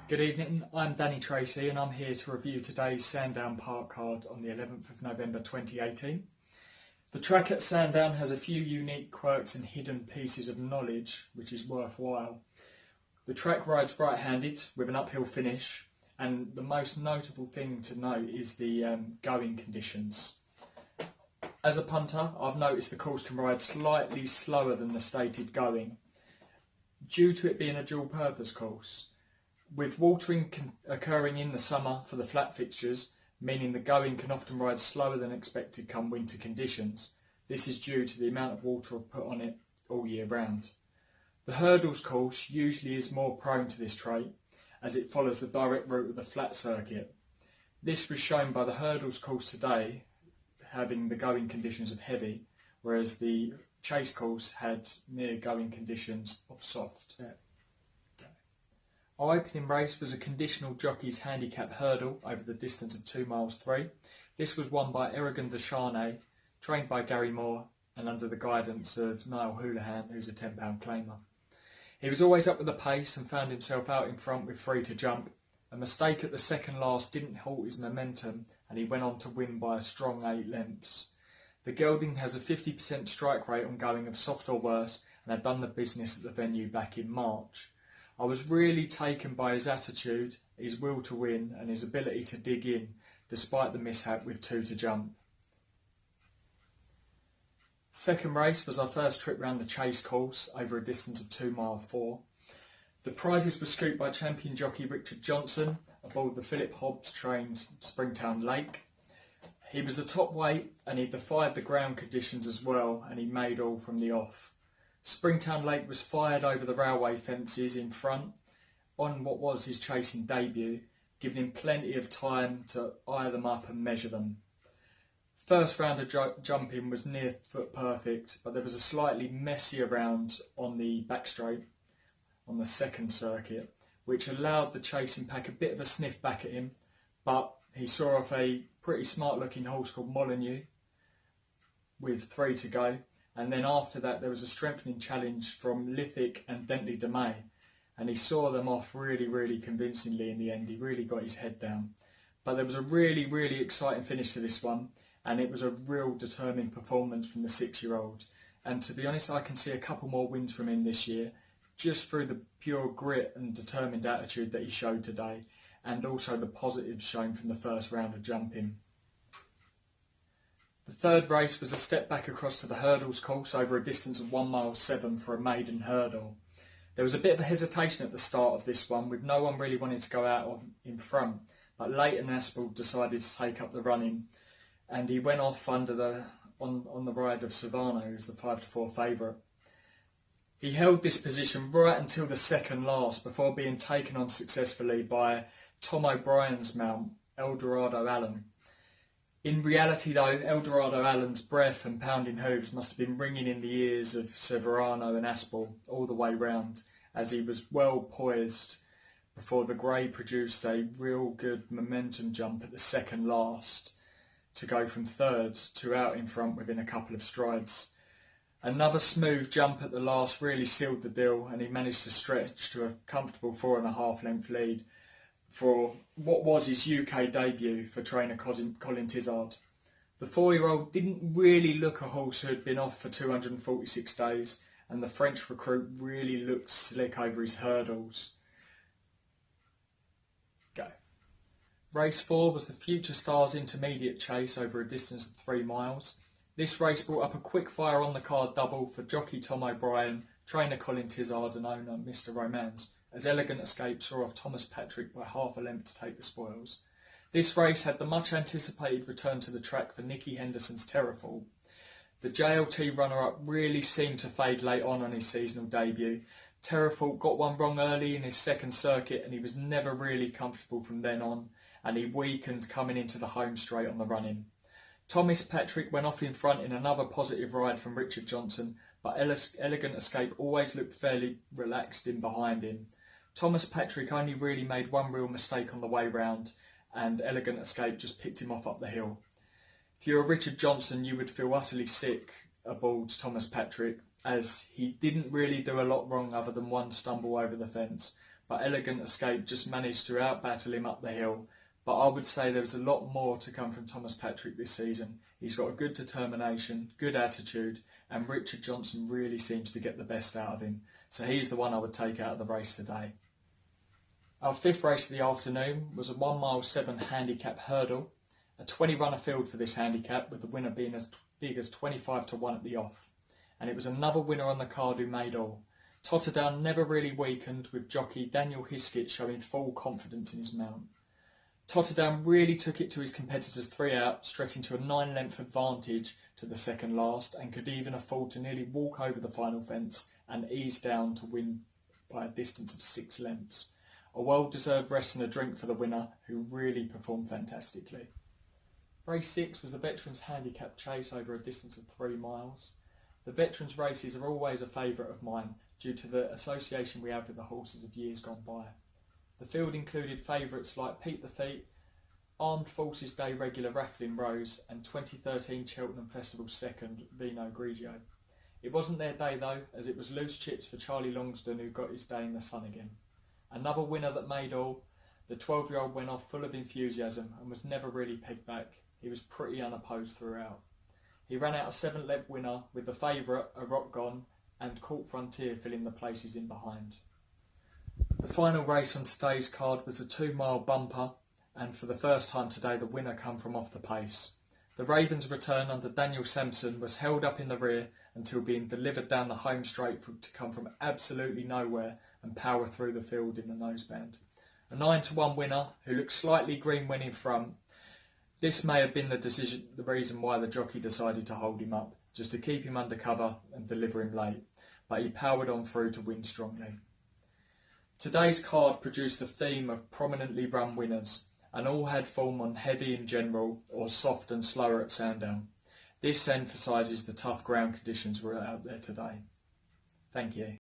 Good evening, I'm Danny Tracy and I'm here to review today's Sandown Park card on the 11th of November 2018. The track at Sandown has a few unique quirks and hidden pieces of knowledge which is worthwhile. The track rides right-handed with an uphill finish, and the most notable thing to note is the going conditions. As a punter, I've noticed the course can ride slightly slower than the stated going, due to it being a dual purpose course. With watering occurring in the summer for the flat fixtures, meaning the going can often ride slower than expected come winter conditions. This is due to the amount of water put on it all year round. The hurdles course usually is more prone to this trait, as it follows the direct route of the flat circuit. This was shown by the hurdles course today having the going conditions of heavy, whereas the chase course had near going conditions of soft. Our opening race was a conditional jockey's handicap hurdle over the distance of 2 miles 3. This was won by Eragon de Charnay, trained by Gary Moore and under the guidance of Niall Houlihan, who's a £10 claimer. He was always up with the pace and found himself out in front with 3 to jump. A mistake at the second last didn't halt his momentum and he went on to win by a strong 8 lengths. The gelding has a 50% strike rate on going of soft or worse and had done the business at the venue back in March. I was really taken by his attitude, his will to win and his ability to dig in, despite the mishap with 2 to jump. Second race was our first trip round the chase course over a distance of 2 mile 4. The prizes were scooped by champion jockey Richard Johnson aboard the Philip Hobbs trained Springtown Lake. He was the top weight and he defied the ground conditions as well, and he made all from the off. Springtown Lake was fired over the railway fences in front on what was his chasing debut, giving him plenty of time to eye them up and measure them. First round of jumping was near foot perfect, but there was a slightly messier round on the back straight on the second circuit, which allowed the chasing pack a bit of a sniff back at him, but he saw off a pretty smart looking horse called Molyneux with 3 to go. And then after that there was a strengthening challenge from Lithic and Bentley de May, and he saw them off really convincingly in the end. He really got his head down. But there was a really exciting finish to this one, and it was a real determined performance from the 6-year-old. And to be honest, I can see a couple more wins from him this year, just through the pure grit and determined attitude that he showed today, and also the positives shown from the first round of jumping. The third race was a step back across to the hurdles course over a distance of 1 mile 7 for a maiden hurdle. There was a bit of a hesitation at the start of this one, with no one really wanting to go out in front, but Leighton Aspel decided to take up the running, and he went off under on the ride of Savannah, who's the 5 to 4 favourite. He held this position right until the second last before being taken on successfully by Tom O'Brien's mount, Eldorado Allen. In reality though, Eldorado Allen's breath and pounding hooves must have been ringing in the ears of Severano and Aspel all the way round, as he was well poised before the grey produced a real good momentum jump at the second last to go from third to out in front within a couple of strides. Another smooth jump at the last really sealed the deal, and he managed to stretch to a comfortable 4.5 length lead for what was his UK debut for trainer Colin Tizard. The 4-year-old didn't really look a horse who had been off for 246 days, and the French recruit really looked slick over his hurdles. Go. Race 4 was the Future Stars Intermediate Chase over a distance of 3 miles. This race brought up a quick fire on the card double for jockey Tom O'Brien, trainer Colin Tizard and owner Mr. Romance, as Elegant Escape saw off Thomas Patrick by half a length to take the spoils. This race had the much anticipated return to the track for Nicky Henderson's Terrafall. The JLT runner-up really seemed to fade late on his seasonal debut. Terrafall got one wrong early in his second circuit and he was never really comfortable from then on, and he weakened coming into the home straight on the run-in. Thomas Patrick went off in front in another positive ride from Richard Johnson, but Elegant Escape always looked fairly relaxed in behind him. Thomas Patrick only really made one real mistake on the way round, and Elegant Escape just picked him off up the hill. If you're a Richard Johnson, you would feel utterly sick aboard Thomas Patrick, as he didn't really do a lot wrong other than one stumble over the fence, but Elegant Escape just managed to outbattle him up the hill. But I would say there was a lot more to come from Thomas Patrick this season. He's got a good determination, good attitude, and Richard Johnson really seems to get the best out of him. So he's the one I would take out of the race today. Our fifth race of the afternoon was a 1 mile 7 handicap hurdle. A 20 runner field for this handicap, with the winner being as big as 25 to 1 at the off. And it was another winner on the card who made all. Totterdown never really weakened, with jockey Daniel Hiskett showing full confidence in his mount. Totterdown really took it to his competitors 3 out, stretching to a 9-length advantage to the second last, and could even afford to nearly walk over the final fence and ease down to win by a distance of 6 lengths. A well-deserved rest and a drink for the winner, who really performed fantastically. Race 6 was the Veterans Handicap Chase over a distance of 3 miles. The Veterans races are always a favourite of mine due to the association we have with the horses of years gone by. The field included favourites like Pete the Feet, Armed Forces Day regular Rafflin Rose, and 2013 Cheltenham Festival second Vino Grigio. It wasn't their day though, as it was loose chips for Charlie Longsdon, who got his day in the sun again. Another winner that made all, the 12-year-old went off full of enthusiasm and was never really pegged back. He was pretty unopposed throughout. He ran out a 7-leg winner with the favourite, A Rock Gone, and Court Frontier filling the places in behind. The final race on today's card was a 2 mile bumper, and for the first time today the winner come from off the pace. The Ravens' return under Daniel Sampson was held up in the rear until being delivered down the home straight to come from absolutely nowhere and power through the field in the noseband. A 9 to 1 winner who looked slightly green when in front. This may have been the reason why the jockey decided to hold him up, just to keep him under cover and deliver him late, but he powered on through to win strongly. Today's card produced a theme of prominently run winners, and all had form on heavy in general or soft and slower at Sandown. This emphasises the tough ground conditions were out there today. Thank you.